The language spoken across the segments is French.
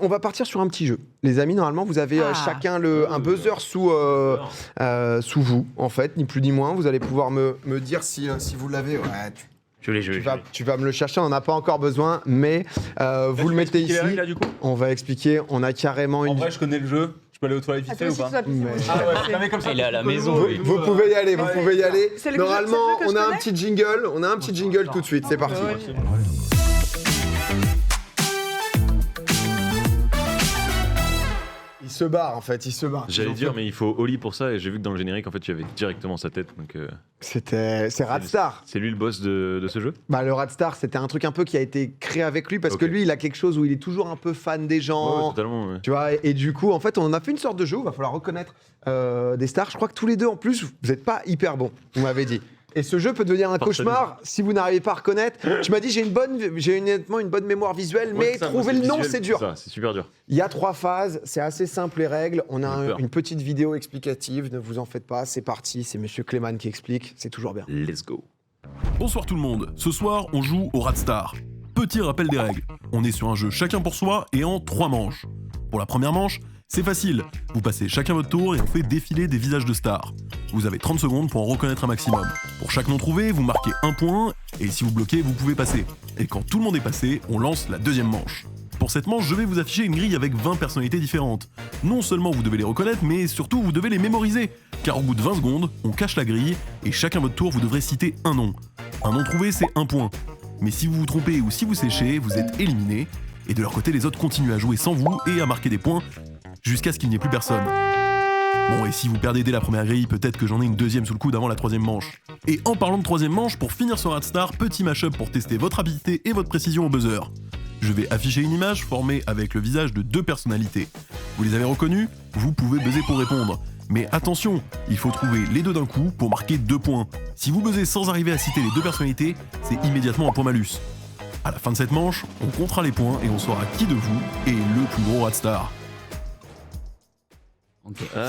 on va partir sur un petit jeu. Les amis, normalement, vous avez chacun un buzzer sous vous, en fait, ni plus ni moins. Vous allez pouvoir me dire si vous l'avez. Ouais, tu vas me le chercher, on n'en a pas encore besoin, mais vous le mettez ici. Règles, là, du coup on va expliquer, on a carrément en une... vrai, je connais le jeu. Je peux aller aux toilettes vite fait ou pas? Comme ça. Il est à la maison. Vous pouvez y aller, vous pouvez y aller. C'est le Normalement, jeu que je on a un connais petit jingle, tout de suite, c'est parti. Il se barre en fait, il se barre. J'allais dire, mais il faut Oli pour ça, et j'ai vu que dans le générique, en fait, tu avais directement sa tête. Donc, c'est Radstar. C'est lui le boss de ce jeu? Bah, le Radstar, c'était un truc un peu qui a été créé avec lui, parce que lui, il a quelque chose où il est toujours un peu fan des gens. Ouais, totalement. Ouais. Tu vois, et du coup, en fait, on en a fait une sorte de jeu où il va falloir reconnaître des stars. Je crois que tous les deux, en plus, vous n'êtes pas hyper bons, vous m'avez dit. Et ce jeu peut devenir un cauchemar si vous n'arrivez pas à reconnaître. Tu m'as dit j'ai honnêtement une bonne mémoire visuelle, mais trouver le nom c'est dur. C'est super dur. Il y a 3 phases, c'est assez simple les règles. On a une petite vidéo explicative, ne vous en faites pas, c'est parti. C'est Monsieur Clément qui explique, c'est toujours bien. Let's go. Bonsoir tout le monde, ce soir on joue au Radstar. Petit rappel des règles, on est sur un jeu chacun pour soi et en 3 manches. Pour la première manche, c'est facile, vous passez chacun votre tour et on fait défiler des visages de stars. Vous avez 30 secondes pour en reconnaître un maximum. Pour chaque nom trouvé, vous marquez 1 point, et si vous bloquez, vous pouvez passer. Et quand tout le monde est passé, on lance la deuxième manche. Pour cette manche, je vais vous afficher une grille avec 20 personnalités différentes. Non seulement vous devez les reconnaître, mais surtout vous devez les mémoriser. Car au bout de 20 secondes, on cache la grille, et chacun votre tour, vous devrez citer un nom. Un nom trouvé, c'est 1 point. Mais si vous vous trompez ou si vous séchez, vous êtes éliminé. Et de leur côté, les autres continuent à jouer sans vous et à marquer des points, jusqu'à ce qu'il n'y ait plus personne. Bon, et si vous perdez dès la première grille, peut-être que j'en ai une deuxième sous le coude avant la troisième manche. Et en parlant de troisième manche, pour finir sur Radstar, petit mashup pour tester votre habilité et votre précision au buzzer. Je vais afficher une image formée avec le visage de 2 personnalités. Vous les avez reconnues? Vous pouvez buzzer pour répondre. Mais attention, il faut trouver les 2 d'un coup pour marquer 2 points. Si vous buzzez sans arriver à citer les 2 personnalités, c'est immédiatement un point malus. À la fin de cette manche, on comptera les points et on saura qui de vous est le plus gros Radstar.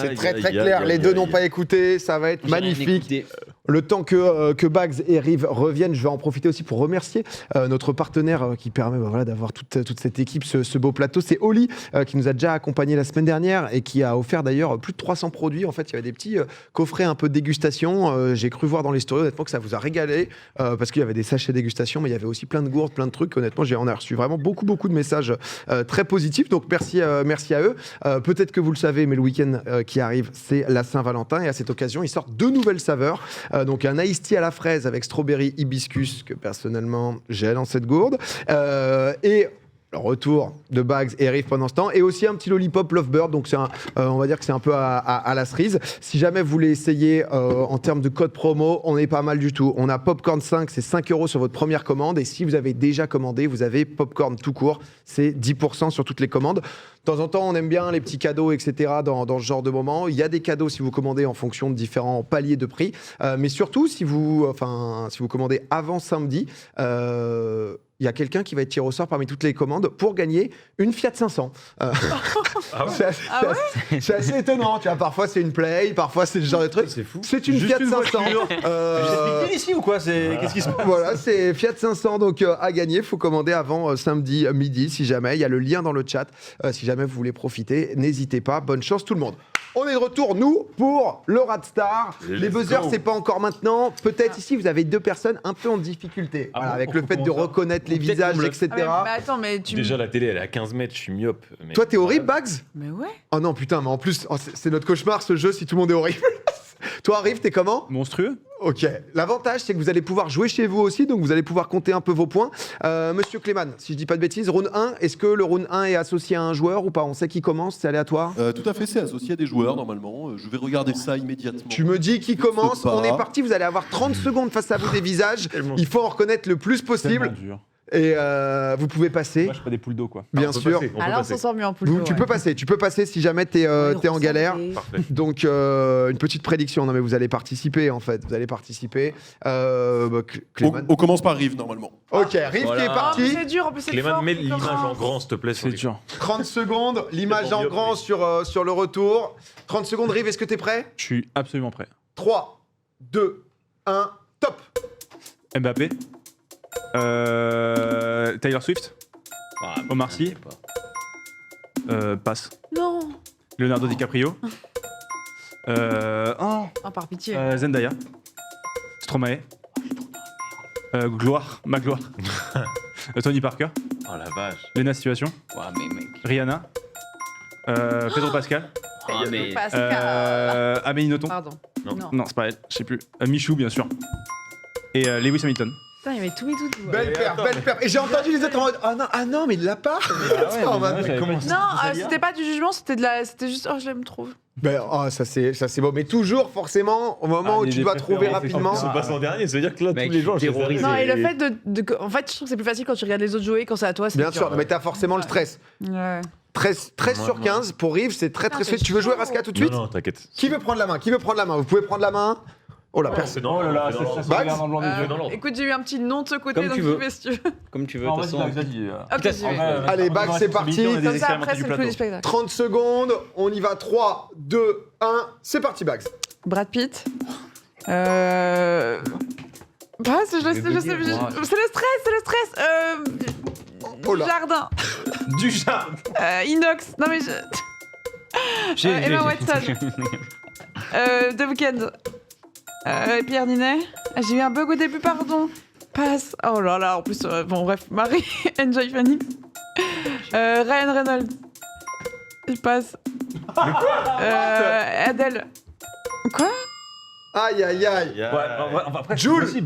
C'est très clair, les deux n'ont pas écouté, ça va être magnifique. Le temps que Bags et Rive reviennent, je vais en profiter aussi pour remercier notre partenaire qui permet d'avoir toute cette équipe, ce beau plateau. C'est Oli qui nous a déjà accompagnés la semaine dernière et qui a offert d'ailleurs plus de 300 produits. En fait, il y avait des petits coffrets un peu de dégustation. J'ai cru voir dans les stories, honnêtement, que ça vous a régalé parce qu'il y avait des sachets dégustation, mais il y avait aussi plein de gourdes, plein de trucs. Honnêtement, on a reçu vraiment beaucoup de messages très positifs. Donc, merci à eux. Peut-être que vous le savez, mais le week-end qui arrive, c'est la Saint-Valentin. Et à cette occasion, ils sortent 2 nouvelles saveurs. Donc un iced tea à la fraise avec strawberry hibiscus que personnellement j'ai dans cette gourde et le retour de Bags et Riff pendant ce temps et aussi un petit lollipop Lovebird, donc c'est on va dire que c'est un peu à la cerise. Si jamais vous voulez essayer en termes de code promo, on est pas mal du tout. On a Popcorn 5, c'est 5 € sur votre première commande et si vous avez déjà commandé, vous avez Popcorn tout court, c'est 10% sur toutes les commandes. De temps en temps, on aime bien les petits cadeaux, etc. dans ce genre de moment. Il y a des cadeaux si vous commandez en fonction de différents paliers de prix. Mais surtout, si vous commandez avant samedi, il y a quelqu'un qui va être tiré au sort parmi toutes les commandes pour gagner une Fiat 500. C'est assez étonnant. Tu vois, parfois, c'est une Play, parfois, c'est ce genre de truc. C'est fou. C'est une Fiat 500. Vous ici ou quoi? Qu'est-ce qui se passe? Voilà, c'est Fiat 500 donc à gagner. Il faut commander avant samedi midi si jamais. Il y a le lien dans le chat. Si jamais vous voulez profiter, n'hésitez pas. Bonne chance tout le monde. On est de retour, nous, pour le Radstar. Les buzzers, c'est pas encore maintenant. Peut-être ici, vous avez 2 personnes un peu en difficulté. Voilà, avec le fait de reconnaître les visages, etc. Mais attends, mais Déjà, la télé, elle est à 15 mètres, je suis myope. Mais... Toi, t'es horrible, Bags? Mais ouais. Oh non, putain, mais en plus, c'est notre cauchemar, ce jeu, si tout le monde est horrible. Toi, Riff, t'es comment? Monstrueux. Ok. L'avantage, c'est que vous allez pouvoir jouer chez vous aussi, donc vous allez pouvoir compter un peu vos points. Monsieur Clément, si je dis pas de bêtises, round 1, est-ce que le round 1 est associé à un joueur ou pas? On sait qui commence, c'est aléatoire? Tout à fait, c'est associé à des joueurs normalement. Je vais regarder ça immédiatement. Tu me dis qui commence, on est parti, vous allez avoir 30 secondes face à vous des visages. Il faut en reconnaître le plus possible. Dur. Et vous pouvez passer. Moi, je suis pas des poules d'eau, quoi. Bien sûr. Alors, on s'en sort mieux en poule. Tu peux passer si jamais t'es en galère. Parfait. Donc une petite prédiction. Non mais vous allez participer en fait. Vous allez participer. Clément. On commence par Rive normalement. Ok, Riff Voilà. qui est Oh, mais parti. c'est dur, en plus c'est Clément, fort. mets l'image en grand, s'il te plaît. C'est dur. 30 secondes, l'image en grand sur le retour. 30 secondes, Riff, est-ce que t'es prêt? Je suis absolument prêt. 3, 2, 1, top. Mbappé. Taylor Swift. Omar Sy. Passe. Non. Leonardo DiCaprio. Oh, par pitié. Zendaya. Stromae. Magloire. Tony Parker. Oh la vache. Lena Situation. Ouais, mais mec. Rihanna. Pedro Pascal. mais... Amélie Nothomb. Pardon. Non. Non, c'est pas elle, je sais plus. Michou, bien sûr. Et Lewis Hamilton. Putain, il y avait tous mes doudous. Belle paire. Et j'ai entendu les autres en mode ah non, mais il l'a pas. En mode, mais comment ça Non, c'était pas du jugement, c'était juste oh je l'aime trop. Ben, ça c'est beau, mais toujours forcément au moment où tu dois trouver rapidement. Se passe l'an dernier, ça veut dire que là Mec, tous les jours, je terrorisé. Non, et le fait en fait, je trouve que c'est plus facile quand tu regardes les autres jouer, quand c'est à toi. C'est Bien sûr, mais t'as forcément le stress. Ouais. 13 sur 15 pour Rive, c'est très Putain, stressé. c'est Tu veux jouer chaud. Raska tout de suite? Non, t'inquiète. Qui veut prendre la main? Vous pouvez prendre la main. Oh la personne. Oh là là, Bags dans le blanc des yeux. dans l'ordre. Écoute, j'ai eu un petit nom de ce côté, Comme donc tu tu veux. fais si tu veux. Comme tu veux, de toute façon. Ok, Putain, j'y vais. Allez, Bags, c'est parti. Comme ça, après, c'est le plus du spectacle. 30 secondes, on y va. 3, 2, 1, c'est parti, Bags. Brad Pitt. Bah, c'est le stress. Oh là. Jardin. Du jardin. Inox. Non mais Emma Watson. The Weeknd. Pierre Ninet. Ah, j'ai eu un bug au début, pardon. Passe. Oh là là, en plus, bon bref, Marie, Enjoy Phoenix. Ryan Reynolds. Je passe. Adèle. Quoi? Aïe, aïe, aïe. Jules.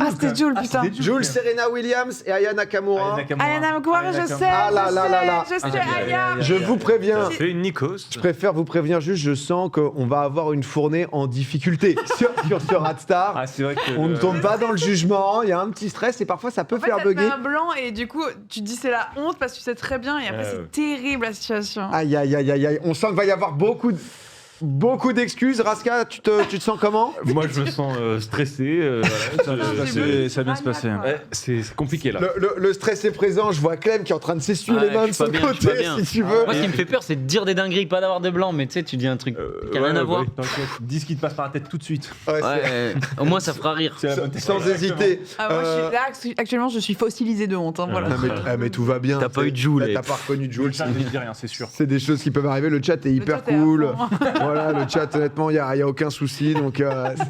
Ah, c'était Jules, putain. Jules, Serena Williams et Aya Nakamura. Ayana Nakamura, je sais. Ah là là là là. Je sais, Aya. Je vous préviens. Fais une Nikos. Je préfère vous prévenir juste, je sens qu'on va avoir une fournée en difficulté sur ce Radstar. Ah, c'est vrai que. On ne tombe pas dans le jugement, il y a un petit stress et parfois ça peut En fait, faire ça te met bugger. un blanc et du coup, tu te dis c'est la honte parce que tu sais très bien et après c'est terrible la situation. Aïe aïe aïe aïe aïe, on sent qu'il va y avoir beaucoup d'excuses. Raska, tu te sens comment? Moi, je me sens stressé. Ça va bien se passer. Hein. C'est compliqué là. Le stress est présent, je vois Clem qui est en train de s'essuyer les mains de son côté, si tu veux. Moi, ce qui me fait peur, c'est de dire des dingueries, pas d'avoir de blanc, mais tu sais, tu dis un truc qui a rien à voir. Dis ce qui te passe par la tête tout de suite. Ouais, Ouais, au moins ça fera rire. sans hésiter. Ah, moi, actuellement, je suis fossilisée de honte. Hein, voilà. Mais tout va bien. T'as pas eu de Jules. T'as pas reconnu Jules. Ça ne dit rien, c'est sûr. C'est des choses qui peuvent arriver. Le chat est hyper chat est à cool. fond. Voilà, le chat, honnêtement, il n'y a aucun souci. Donc,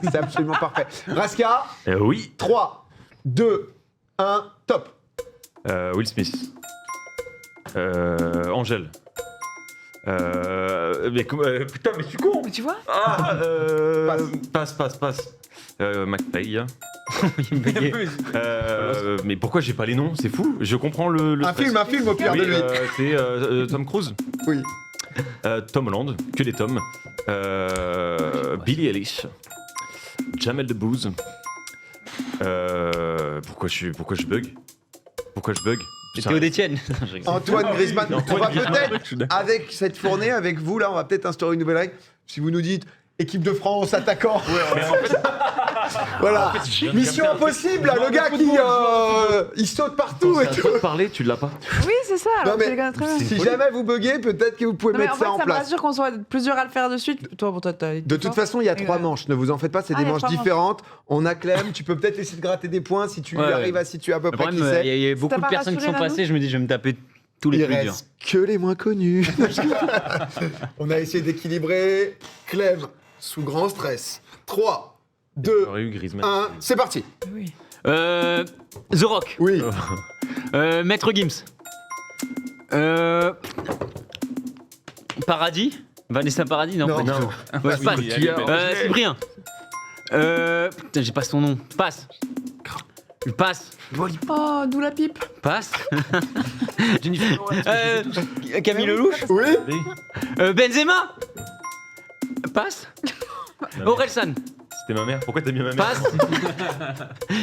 c'est absolument parfait. Raska, Oui. 3, 2, 1, top. Will Smith. Angèle. Putain, mais je suis con. Mais tu vois? Passe. McPay. Mais pourquoi j'ai pas les noms? C'est fou. Je comprends le Un stress. film au pire Oui, de lui. c'est Tom Cruise. Oui. Tom Holland, que des Toms. Billie Eilish. Jamel Debbouze. Pourquoi je bug? Théo d'Etienne. Antoine Griezmann. On va Griezmann. peut-être, avec cette fournée, avec vous, là, on va peut-être instaurer une nouvelle règle. Si vous nous dites équipe de France attaquant. Voilà. Mission impossible, là, le gars qui il saute partout et tout. Parler, tu l'as pas. Oui, c'est ça. Alors Non, mais tu les connais très bien. Si jamais vous buguez, peut-être que vous pouvez Non, mais en mettre fait, ça en ça me place. rassure qu'on soit plusieurs à le faire de suite. Toi, pour toi, t'as. De toute façon, il y a 3 manches. Ne vous en faites pas, c'est Ah, des il y a manches 3 manches. différentes. On a Clem, tu peux peut-être essayer de gratter des points si tu Ouais, arrives à situer à peu Le près qui problème, c'est. il y a beaucoup T'as de pas personnes qui sont rassuré, passées, je me dis, je vais me taper tous les Il plus durs. reste que les moins connus. On a essayé d'équilibrer. Clem, sous grand stress. 3, 2, J'aurais eu Griezmann. 1, c'est parti. Oui. The Rock. Oui. Maître Gims. Paradis. Vanessa Paradis, non, Non. pas du tout. Ouais, je passe. Cyprien. Putain, j'ai pas son nom. Passe. Je passe. Oh, d'où la pipe. Passe. Camille Lelouch. Oui. Benzema. Passe. Orelsan. C'était ma mère. Pourquoi t'as mis ma mère? Passe.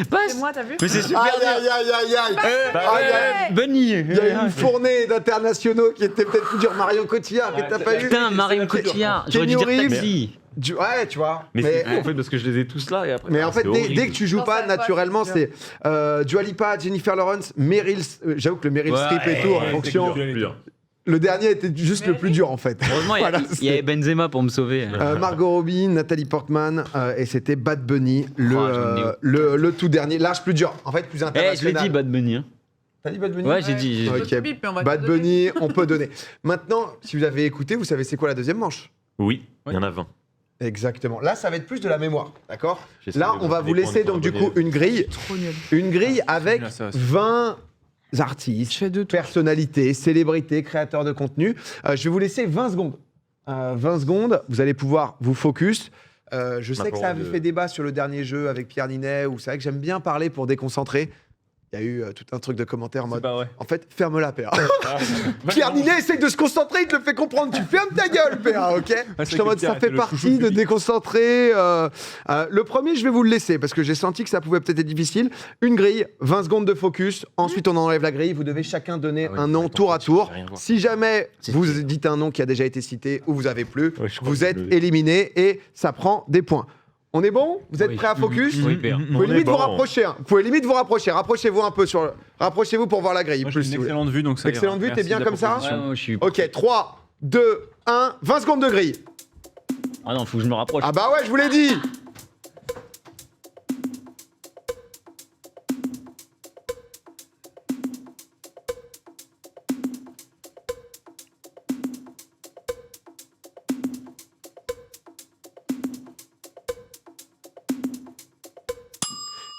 Passe. C'est moi, t'as vu? Mais c'est super Aïe, dur. aïe, aïe, aïe, aïe. Aïe, aïe. Bunny. Il y a eu une fournée d'internationaux qui était peut-être plus dur. Marion Cotillard, que t'as pas eu. Putain, Marion Cotillard. J'aurais dû dire Kenny Reeves. Taxi. Ouais, tu vois. Mais c'est fou en fait parce que je les ai tous là et après. Mais en fait, c'est dès horrible. que tu joues Non, pas ça va, naturellement, c'est c'est Dua Lipa, Jennifer Lawrence, Meryl. J'avoue que le Meryl Streep et tout, en fonction. Plus dur. Le dernier était juste le plus dur en fait. Heureusement, Voilà, il y avait Benzema pour me sauver. Margot Robbie, Nathalie Portman et c'était Bad Bunny, j'en ai le tout dernier. L'âge plus dur, en fait plus Eh, je l'ai international. dit, Bad Bunny. Hein. T'as dit Bad Bunny? Ouais, j'ai dit. Ok. Bip, mais on va Bad te donner. Bunny, on peut donner. Maintenant, si vous avez écouté, vous savez c'est quoi la deuxième manche? Oui, il y en a 20. Exactement. Là, ça va être plus de la mémoire, d'accord? J'essaie Là, de on va monter vous les points laisser pour donc du abonner. coup une grille. Trop nul. Une grille avec nul à ça aussi. 20 artistes, Je fais deux tours. personnalités, célébrités, créateurs de contenu. Je vais vous laisser 20 secondes. 20 secondes, vous allez pouvoir vous focus. Je sais que ça avait fait débat sur le dernier jeu avec Pierre Ninet, où c'est vrai que j'aime bien parler pour déconcentrer. Il y a eu tout un truc de commentaires en mode. Pas vrai. En fait, ferme-la, PA. Pierre Ninet essaye de se concentrer, il te le fait comprendre. Tu fermes ta gueule, PA, ok? Je suis en mode, ça fait partie de déconcentrer. Le premier, je vais vous le laisser parce que j'ai senti que ça pouvait peut-être être difficile. Une grille, 20 secondes de focus. Ensuite, on enlève la grille. Vous devez chacun donner un nom tour à tour. Si jamais vous dites un nom qui a déjà été cité ou vous avez plus, vous êtes éliminé et ça prend des points. On est bon? Vous êtes prêts à focus? Oui, Père. Vous pouvez limite vous rapprocher. Vous pouvez limite vous rapprocher. Rapprochez-vous un peu sur. Rapprochez-vous pour voir la grille. Moi, Plus, j'ai si une vous voulez. excellente vue, donc ça ira. Excellente vue, t'es Merci bien de la comme ça? proposition. Ouais, moi, je suis. Ok, 3, 2, 1, 20 secondes de grille. Ah non, faut que je me rapproche. Ah bah ouais, je vous l'ai dit.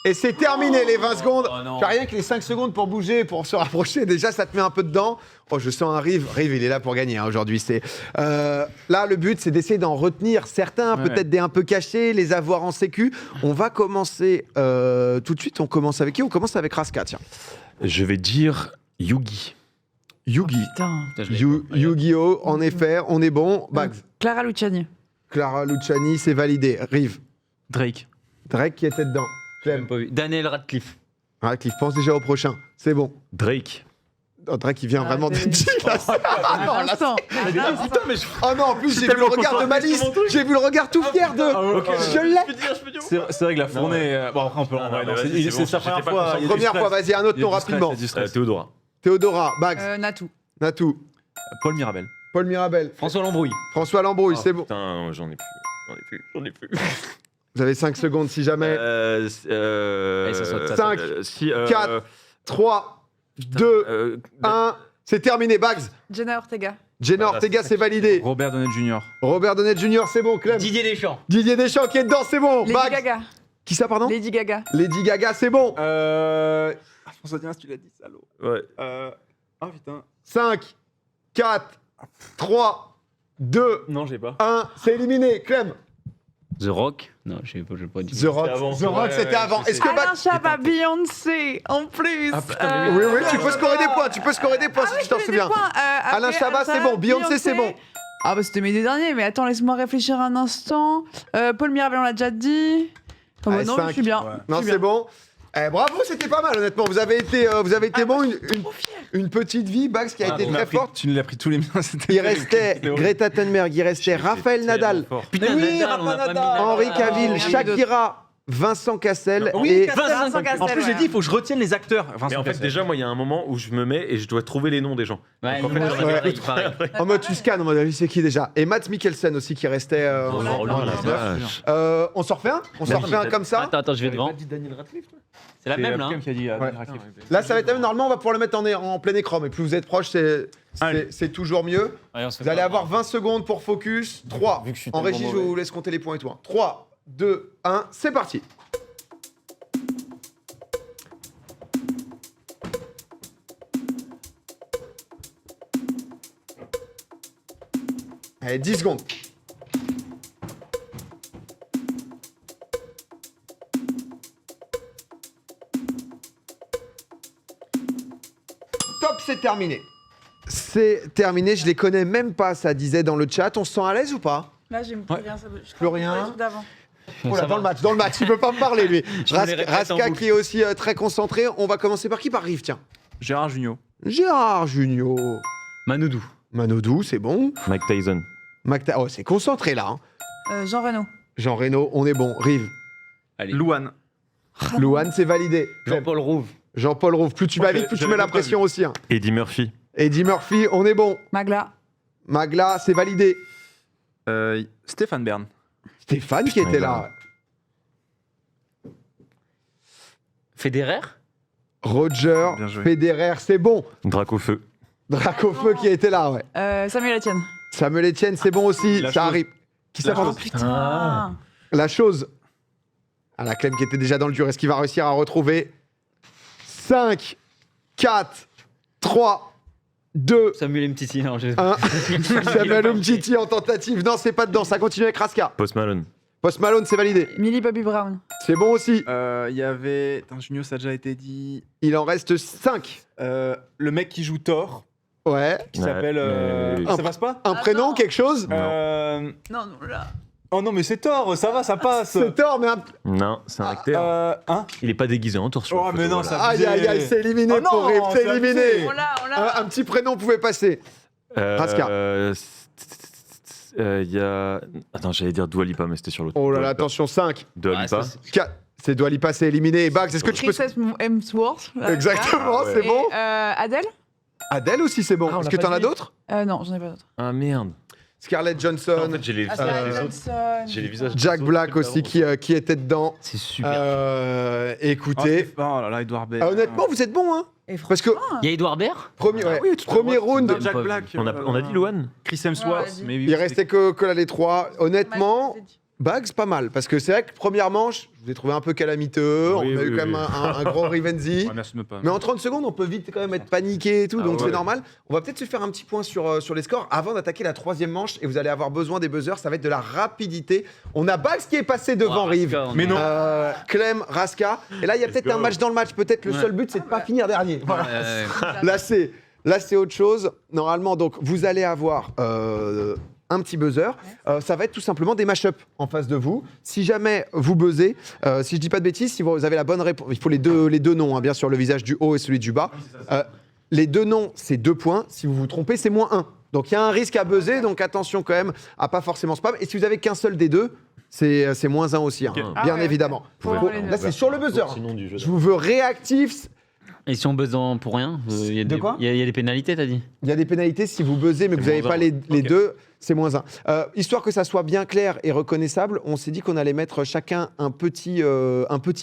Et c'est terminé les 20 secondes. T'as rien que les 5 secondes pour bouger, pour se rapprocher. Déjà, ça te met un peu dedans. Oh, je sens un Rive. Rive, il est là pour gagner aujourd'hui. Là, le but, c'est d'essayer d'en retenir certains, peut-être des un peu cachés, les avoir en sécu. On va commencer tout de suite. On commence avec qui? On commence avec Raska, tiens. Je vais dire Yugi. Yugi. Putain. Putain, je l'ai- Yu-Gi-Oh! En effet, on est bon. Bags. Clara Luciani. Clara Luciani, c'est validé. Rive. Drake. Drake qui était dedans. J'ai Clem. même pas vu. Daniel Radcliffe. Radcliffe, pense déjà au prochain. C'est bon. Drake. Oh, Drake, il vient vraiment de des- dire là. À l'instant. Oh non, en plus, j'ai vu le regard de Malice. J'ai vu le regard tout fier de. Je l'ai. C'est vrai que la fournée. Bon, après, on peut. C'est sa première fois. Première fois, vas-y, un autre nom rapidement. Théodora. Théodora, Bags, Natou. Natou, Paul Mirabel. Paul Mirabel, François Lambrouille. François Lambrouille, c'est bon. Putain, j'en ai plus. J'en ai plus. Vous avez 5 secondes si jamais. Allez, ça saute, ça 5, 4, 3, 2, 1. C'est terminé, Bags. Jenna Ortega. Jenna Ortega, c'est validé. Robert Downey Jr. Robert Downey Jr., c'est bon. Clem. Didier Deschamps. Didier Deschamps qui est dedans, c'est bon. Lady Bags. Gaga. Qui ça, pardon? Lady Gaga. Lady Gaga, c'est bon. François Diaz, tu l'as dit, salaud. Ouais. Ah putain. 5, 4, 3, 2, Non, j'ai pas. 1. C'est éliminé. Clem. The Rock. Non, je sais pas dire. The Rock. avant. The Rock, c'était avant. Est-ce que Alain Chabat, Beyoncé, en plus. Oui, oui, tu peux scorer des points. Tu peux scorer des points si tu t'en souviens. Alain Chabat, c'est bon. Beyoncé, c'est bon. Ah bah c'était mes deux derniers, mais attends, laisse-moi réfléchir un instant. Paul Mirabel, on l'a déjà dit. Oh, bah Allez, non, 5. je suis bien. Non, Je suis c'est bien. bon. Bravo, c'était pas mal, honnêtement. Vous avez été bon. Une petite vie, Bax, qui a été très forte. Tu nous l'as pris tous les miens. Il restait Greta Thunberg, il restait Raphaël Nadal, Putain, Oui, Nadal, on a pas mis. Henri Cavill, oui. Shakira, Vincent Cassel Oui, et Vincent Cassel, En plus, j'ai ouais. dit, il faut que je retienne les acteurs. Mais en fait, déjà, moi, il y a un moment où je me mets et je dois trouver les noms des gens. Ouais, Donc, en nous, fait, on j'en a avais pareil. en mode tu scannes, en mode c'est qui déjà? Et Matt Mikkelsen aussi qui restait. Oh, en- la vache. on s'en refait un? On s'en refait un comme ça? Attends, je vais devant. C'est la même là. hein. Qui a dit Ouais. Là, ça va être normalement, on va pouvoir le mettre en plein écran, mais plus vous êtes proche, c'est toujours mieux. Ouais, on se fait Vous allez pas avoir 20 secondes pour focus. 3. Vu que je suis En tellement régie, je mauvais. vous laisse compter les points et tout. 3, 2, 1, c'est parti. Allez, 10 secondes. Top, c'est terminé. C'est terminé, je les connais même pas, ça disait dans le chat. On se sent à l'aise ou pas? Là, j'ai plus rien. Ça... Plus rien. d'avant. Oh là, dans le match, il peut pas me parler lui. Je me les répète en Raska boucle. qui est aussi très concentré. On va commencer par qui? Par Rive, tiens. Gérard Jugnot. Gérard Junior. Manoudou. Manodou, c'est bon. Mike Tyson. Oh, c'est concentré là. Hein. Jean Reno. Jean Reno, on est bon. Rive. Allez. Louane. Louane, c'est validé. Jean-Paul Rouve. Jean-Paul Rouve. Plus tu vas vite, plus tu mets la pression aussi. Hein. Eddie Murphy. Eddie Murphy, on est bon. Magla. Magla, c'est validé. Stéphane Bern. Stéphane qui était là. Federer. Roger, Bien joué. Federer, c'est bon. Dracofeu. Dracofeu qui était là, ouais. Samuel Etienne. Samuel Etienne, c'est bon aussi. La Ça chose. arrive. Qui La s'appelle chose. Putain. La chose. Ah, la Clem qui était déjà dans le dur. Est-ce qu'il va réussir à retrouver 5, 4, 3, 2, Samuel Mtiti, non, 1. Samuel Umtiti en tentative. Non, c'est pas dedans. Ça continue avec Raska. Post Malone. Post Malone, c'est validé. Millie Bobby Brown. C'est bon aussi. Il y avait. Attends, Junio, ça a déjà été dit. Il en reste 5. Le mec qui joue Thor, Ouais. qui Ouais, s'appelle. mais- Ça passe pas Un prénom, non. quelque chose Non, non, là. Oh non, mais c'est Thor, ça va, ça passe. C'est tort, mais un... Non, c'est un acteur. Hein Il est pas déguisé en tour sur Oh, la mais photo, non, voilà. ça- Aïe, aïe, aïe, c'est éliminé Oh non, pour Riv. C'est c'est éliminé. abusé. On l'a. Un petit prénom pouvait passer. Raska. Il y a. Attends, j'allais dire Dua Lipa, mais c'était sur l'autre. Oh là Dua là, Lipa. attention, 5, Dua Lipa. 4. C'est Dua Lipa, c'est éliminé. Et Bags, est-ce que tu peux... Chris Hemsworth. Exactement, Ah ouais. c'est bon. Adèle Adèle aussi, c'est bon. Ah, on Est-ce l'a que pas t'en as dit. d'autres? Non, j'en ai pas d'autres. Ah merde. Scarlett En Johansson, fait, j'ai les, Ah, visages Euh, des autres. Johnson. J'ai les visages. Jack des Black autres aussi qui était dedans. C'est super. Écoutez, Oh là là, Edouard Baird. honnêtement, vous êtes bon, hein? Et Parce que Il y a Edouard Baird premier, ouais, oui, tout à premier droite, round, c'est Jack pas Black. On a dit Luan. Chris Hemsworth. Ouais, mais oui, il restait que là les trois. Honnêtement, Ouais, Bags, pas mal. Parce que c'est vrai que première manche, je vous ai trouvé un peu calamiteux. Oui, on a eu oui, quand même oui. un gros Rivenzi. Ouais, n'assume pas. Mais en 30 secondes, on peut vite quand même être paniqué et tout, Ah donc ouais. c'est normal. On va peut-être se faire un petit point sur les scores avant d'attaquer la troisième manche et vous allez avoir besoin des buzzers, ça va être de la rapidité. On a Bags qui est passé devant Rive. Mais non. Clem, Raska. Et là, il y a peut-être go. un match dans le match. Peut-être le Ouais. seul but, c'est de pas finir dernier. Voilà. Ouais. Là, c'est autre chose. Normalement, donc, vous allez avoir un petit buzzer. Ça va être tout simplement des mash-up en face de vous. Si jamais vous buzzez, si je dis pas de bêtises, si vous avez la bonne réponse, il faut les deux noms, hein, bien sûr, le visage du haut et celui du bas. Les deux noms, c'est 2 points. Si vous vous trompez, c'est -1. Donc, il y a un risque à buzzer. Donc, attention quand même à pas forcément spam. Et si vous avez qu'un seul des deux, c'est -1 aussi, hein, Ok. bien Ah ouais, évidemment. Faut Faut- les deux. là, c'est sur le buzzer. Sinon du jeu. Je vous veux réactif. Et si on buzz pour rien, il y a De des- quoi il y a des pénalités, t'as dit? Il y a des pénalités si vous buzzez, mais que vous n'avez -1. pas les Ok. deux, c'est -1. Histoire que ça soit bien clair et reconnaissable, on s'est dit qu'on allait mettre chacun un petit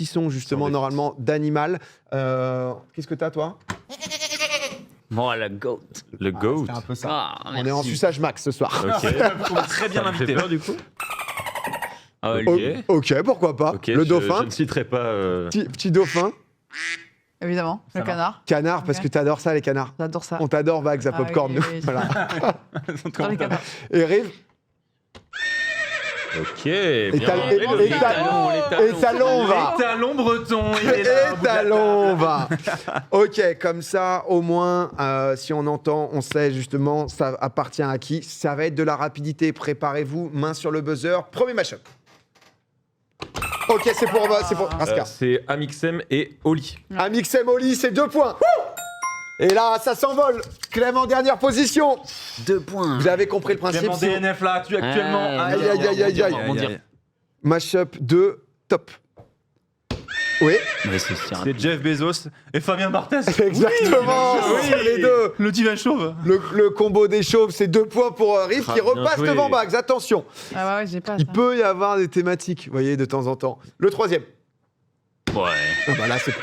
son, justement, Sans défixe. normalement, d'animal. Qu'est-ce que t'as, toi? Bon, la goat. Le GOAT. C'est un peu ça. Ah, On est en suçage max ce soir. Ok. Très bien Ça me fait invité. peur du coup. Ah, O- ok. ok, pourquoi pas. Ok, Le je dauphin, ne citerai pas. petit dauphin. Évidemment, le canard. Canard, parce Ok. que t'adores ça, les canards. J'adore ça. On t'adore, Vax, à Ah Popcorn, oui, nous. oui, oui. Voilà. Dans les canards. Et Rive, Ok. et bien. t'as- et- Les et t'as- talons, les talons. et talon va. Talon breton. Et talon va. Ok, comme ça, au moins, si on entend, on sait justement, ça appartient à qui. Ça va être de la rapidité. Préparez-vous, main sur le buzzer. Premier match-up. Ok, c'est pour Raska. C'est Amixem et Oli. Amixem Oli, c'est 2 points. Et là, ça s'envole. Clem en dernière position. 2 points. Vous avez compris le principe. Même en si vous- DNF là, tu actuellement. Aïe, aïe, aïe, aïe, aïe. Rebondir. Match-up 2, top. Oui, Mais c'est C'est Jeff Bezos et Fabien Barthez. exactement. Oui. C'est les deux. Le divin chauve. Le combo des chauves, c'est 2 points pour Riff Ah, qui bien repasse joué. devant Bags. Attention, Ah ouais, j'ai pas. il ça. peut y avoir des thématiques, vous voyez, de temps en temps. Le troisième. Ouais. Ah bah là, c'est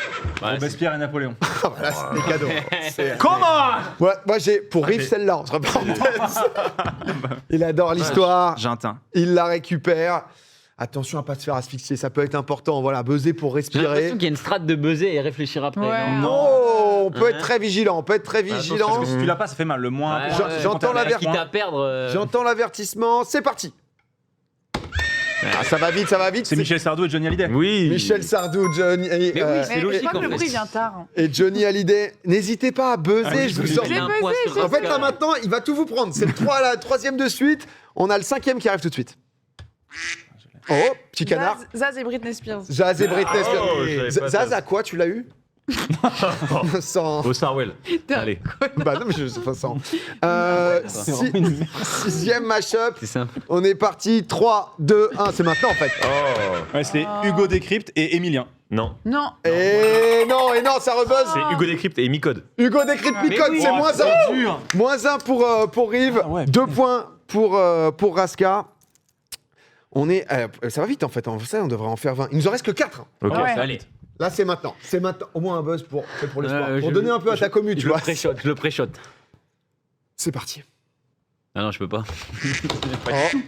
Robespierre et Napoléon. ah bah là, c'est des cadeaux. C'est- Comment Moi, j'ai pour Riff celle-là, entre parenthèses. Il adore l'histoire, J'entends. il la récupère. Attention à pas se faire asphyxier, ça peut être important. Voilà, buzzer pour J'ai l'impression respirer. qu'il y a une strate de buzzer et réfléchir après. Ouais. non Non, on peut Ouais. être très vigilant, on peut être très vigilant. Parce que si tu l'as pas, ça fait mal. Le moins. Ouais, J'en- ouais, j'entends quand t'as l'avertissement. quitte à perdre. J'entends l'avertissement, c'est parti. Ah, ça va vite, ça va vite. C'est Michel Sardou et Johnny Hallyday. Oui. Michel Sardou, Johnny, Mais oui, Mais c'est je logique, crois que en le fait. bruit vient tard. et Johnny Hallyday. N'hésitez pas à buzzer, Ah oui, je vous j'ai sors. J'ai Il a un buzzé, point sur j'ai En fait, Oscar. là maintenant, il va tout vous prendre. C'est la troisième de suite. On a le 5e qui arrive tout de suite. Oh, petit canard. Zaz et Britney Spears. Zaz et Britney Spears. Oh, je savais pas Zaz, ça. à quoi tu l'as eu Sans. Au Sarwell. Allez. Bah non, mais je sais pas sans. C'est vraiment une merde. 6e match-up. C'est simple. On est parti. 3, 2, 1. C'est maintenant en fait. Oh. Ouais, c'est Hugo Décrypte et Emilien. Non. Non. Et non, ça rebuzz. C'est Hugo Décrypte et Micode. Hugo décrypte Mais Picode, oui. c'est Oh, -1. dur. -1 pour Rive. Ah ouais, 2 putain. points pour Raska. On est. Ça va vite en fait. On devrait en faire 20. Il nous en reste que 4. Ok. Ouais. Allez. Là, c'est maintenant. C'est maintenant. Au moins un buzz pour le sport. Pour donner un peu à ta commu, tu vois. Je le pré-shot. C'est parti. Ah non, je peux pas.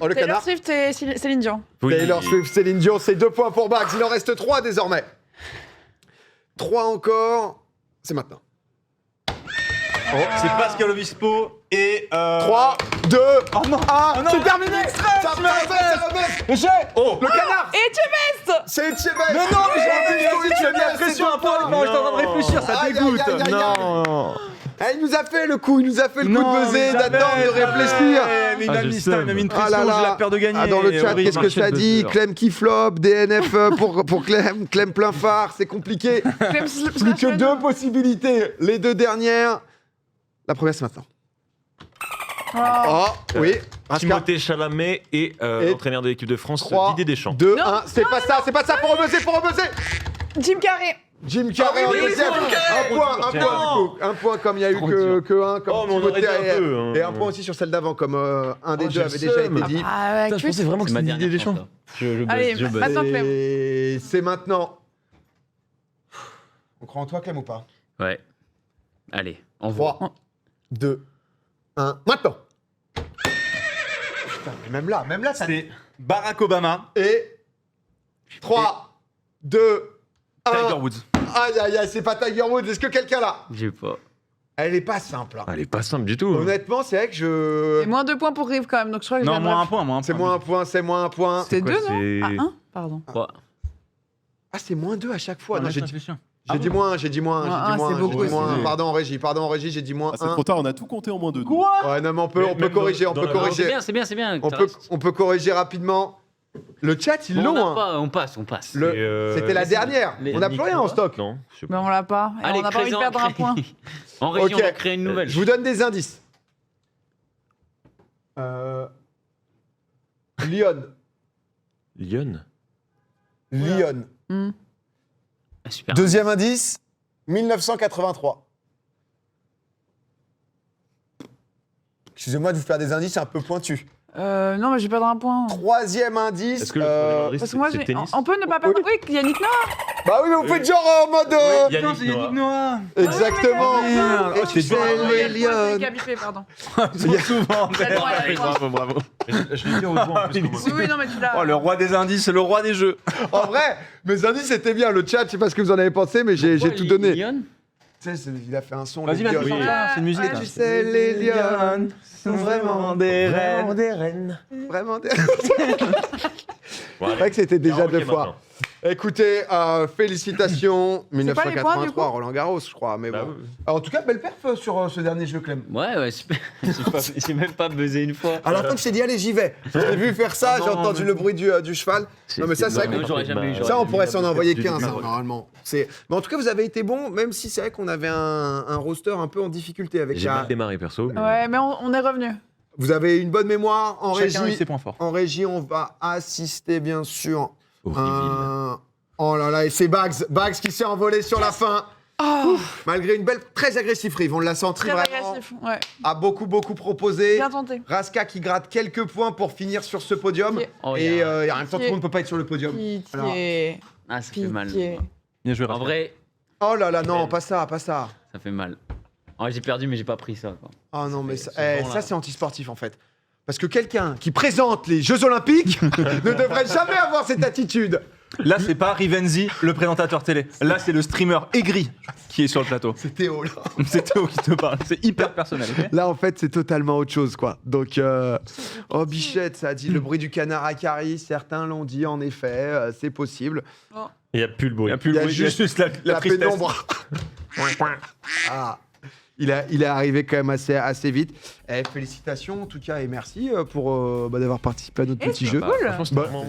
Oh, le Taylor canard. Swift et Céline Dion. Taylor Swift, Céline Dion, c'est 2 points pour Bax. Il en reste 3 désormais. 3 encore. C'est maintenant. C'est Pascal Obispo et. 3, 2, Oh non 1. non. C'est terminé. Ça rebaisse. Oh Le canard. Et Chebest. C'est Chebest. Mais non, mais j'ai tu as mis la pression un peu. Non, j'étais en train de réfléchir, ça Aïe, dégoûte. aïe, aïe, aïe, aïe. Non. Il nous a fait le coup, de buzzer, d'attendre, de réfléchir. Mais il m'a mis ça, il m'a mis une Ah pression, là là. j'ai la peur de gagner. Dans le chat, Horrible. qu'est-ce que ça dit? Clem qui flop, DNF pour Clem, Clem plein phare, c'est compliqué. Plus que 2 possibilités, les 2 dernières. La première, c'est maintenant. Oh, oui. Timothée Chalamet et entraîneur de l'équipe de France, 3, Didier Deschamps. 2, 1. C'est pas ça, pour rebuzzer, Jim Carrey. Jim Carrey en deuxième. Un point comme il y a eu que un, comme Timothée et un point aussi sur celle d'avant, comme un des deux avait déjà été dit. Ah ouais, Je pensais vraiment que c'était Didier Deschamps. Allez, je buzz. maintenant Clem. Et c'est maintenant. On croit en toi, Clem, ou pas? Ouais. Allez, envoie. 3, 2, 1, maintenant. Putain, mais même là, ça... C'est Barack Obama. Et 3, 2, 1. Tiger Woods. Aïe, aïe, aïe, c'est pas Tiger Woods. Est-ce que quelqu'un l'a? J'ai pas. Elle est pas simple. Hein. Elle est pas simple du tout. Honnêtement, c'est vrai que je... Et moins 2 points pour Rive quand même, donc je crois que Non, je moins un point, moins un C'est point. moins un point. C'était 2, quoi, non c'est- Ah, 1 Pardon. 3. Ah, c'est moins 2 à chaque fois. Non, j'ai dit réfléchir. moins, j'ai dit moins. c'est beaucoup, moins. c'est- Pardon en régie, j'ai dit moins Ah, c'est 1. trop tard, on a tout compté en moins 2. Ouais, non, mais on peut même corriger, dans- on peut dans la- corriger. C'est bien. On peut corriger rapidement. Le chat, ils l'ont. Hein. On passe. C'était la dernière. On n'a plus rien en stock. Non, je sais Mais pas. on l'a pas. Et on n'a pas envie de perdre un point. En région, Ok. on va créer une nouvelle. Je vous donne des indices. Lyon. Lyon. Hmm. Ah, super. Deuxième indice, 1983. Excusez-moi de vous faire des indices un peu pointus. Non, mais je vais perdre un point. Troisième indice. Est-ce que le Parce que moi, c'est tennis on peut ne pas perdre. Oui, Yannick Noah. Bah oui, mais vous faites genre en mode. Yannick Noah. Exactement. merde. Et Oh, tu c'est sais, les Lyon. C'est Cabifé, pardon. Souvent. Bravo. Je l'ai dit au revoir en plus. Oui, non, mais tu l'as. Oh, le roi des indices, le roi des jeux. En vrai, mes indices c'était bien. Le chat, je sais pas ce que vous en avez pensé, mais j'ai tout donné. Lyon Tu sais, il a fait un son. Vas-y, les vas-y, Lyon. chante là, c'est une musique. Ouais, là. Tu sais, les Lyon sont vraiment des reines. Vraiment des. Bon, C'est vrai que c'était déjà ok, 2 fois. maintenant. Écoutez, félicitations. pas les points, du 1983, coup Roland Garros, je crois. Mais Bah bon. oui. En tout cas, belle perf sur ce dernier jeu, Clem. Ouais, super. J'ai même pas buzzé une fois. Alors, quand je t'ai dit, allez, j'y vais. Je t'ai vu faire ça, Ah non, j'ai entendu mais- le bruit du cheval. Non, mais ça, c'est vrai Non, qu'on j'aurais jamais eu. ça, on pourrait s'en envoyer J'ai 15, vu, hein, ouais. normalement. Mais en tout cas, vous avez été bon, même si c'est vrai qu'on avait un roster un peu en difficulté avec J'ai la... mal démarré perso. mais- Ouais, mais on est revenu. Vous avez une bonne mémoire en Chacun a eu régie. ses points forts. En régie, on va assister, bien sûr. Horrible. Oh là là, et c'est Bags qui s'est envolé sur la fin. Malgré une belle, très agressive rive, on l'a senti Très vraiment. agressif. Ouais. A beaucoup proposé. Bien tenté. Raska qui gratte quelques points pour finir sur ce podium. Pitié. Oh, Et en même temps, tout le monde ne peut pas être sur le podium. Pitié. Ah, ça fait mal. Pitié. Bien joué, En vrai, Oh là là, non, pas ça. ça fait mal. En vrai, j'ai perdu, mais j'ai pas pris ça. Quoi. Oh non, mais ça, ce vent-là. ça c'est antisportif en fait. Parce que quelqu'un qui présente les Jeux Olympiques ne devrait jamais avoir cette attitude. Là, c'est pas Rivenzi, le présentateur télé. Là, c'est le streamer aigri qui est sur le plateau. C'est Théo là. C'est Théo qui te parle. C'est hyper personnel. Ok Là, en fait, c'est totalement autre chose, quoi. Donc, oh, Bichette, ça a dit le bruit du canard à carie. Certains l'ont dit, en effet, c'est possible. Il n'y a plus le Il bruit. n'y a plus Il y le a bruit, il y a juste la La tristesse. pénombre. Ah. Il est arrivé quand même assez vite. Félicitations, en tout cas, et merci pour d'avoir participé à notre Et petit c'est jeu. cool. Franchement, c'était Bah, vraiment-